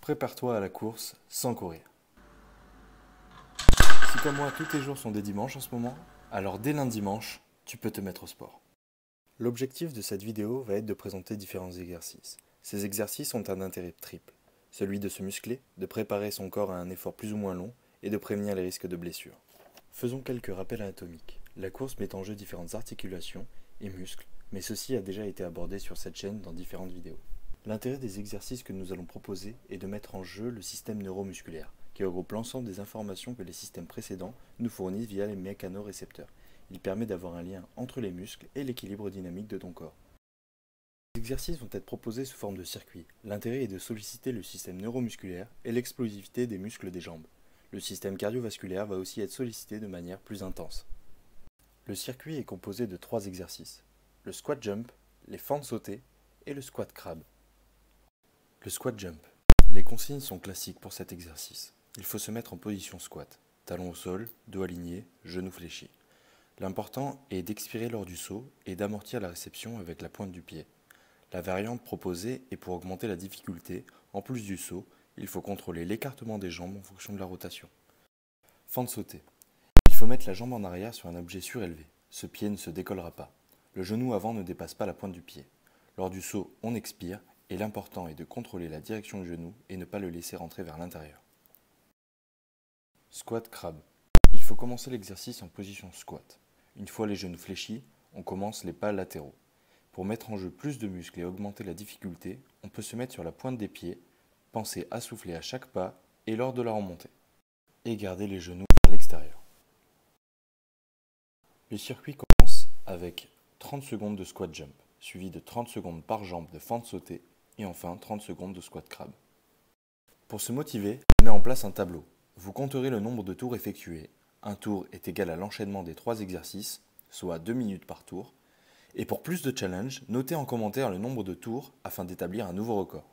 Prépare-toi à la course sans courir. Si comme moi tous tes jours sont des dimanches en ce moment, alors dès lundi dimanche, tu peux te mettre au sport. L'objectif de cette vidéo va être de présenter différents exercices. Ces exercices ont un intérêt triple. Celui de se muscler, de préparer son corps à un effort plus ou moins long et de prévenir les risques de blessures. Faisons quelques rappels anatomiques. La course met en jeu différentes articulations et muscles, mais ceci a déjà été abordé sur cette chaîne dans différentes vidéos. L'intérêt des exercices que nous allons proposer est de mettre en jeu le système neuromusculaire, qui regroupe l'ensemble des informations que les systèmes précédents nous fournissent via les mécanorécepteurs. Il permet d'avoir un lien entre les muscles et l'équilibre dynamique de ton corps. Les exercices vont être proposés sous forme de circuit. L'intérêt est de solliciter le système neuromusculaire et l'explosivité des muscles des jambes. Le système cardiovasculaire va aussi être sollicité de manière plus intense. Le circuit est composé de 3 exercices: le squat jump, les fentes sautées et le squat crabe. Le squat jump. Les consignes sont classiques pour cet exercice. Il faut se mettre en position squat, talons au sol, dos aligné, genoux fléchis. L'important est d'expirer lors du saut et d'amortir la réception avec la pointe du pied. La variante proposée est pour augmenter la difficulté. En plus du saut, il faut contrôler l'écartement des jambes en fonction de la rotation. Fente sautée. Il faut mettre la jambe en arrière sur un objet surélevé. Ce pied ne se décollera pas. Le genou avant ne dépasse pas la pointe du pied. Lors du saut, on expire et l'important est de contrôler la direction du genou et ne pas le laisser rentrer vers l'intérieur. Squat crabe. Il faut commencer l'exercice en position squat. Une fois les genoux fléchis, on commence les pas latéraux. Pour mettre en jeu plus de muscles et augmenter la difficulté, on peut se mettre sur la pointe des pieds, penser à souffler à chaque pas et lors de la remontée. Et garder les genoux vers l'extérieur. Le circuit commence avec 30 secondes de squat jump, suivi de 30 secondes par jambe de fente sautée et enfin 30 secondes de squat crabe. Pour se motiver, on met en place un tableau. Vous compterez le nombre de tours effectués. Un tour est égal à l'enchaînement des 3 exercices, soit 2 minutes par tour. Et pour plus de challenge, notez en commentaire le nombre de tours afin d'établir un nouveau record.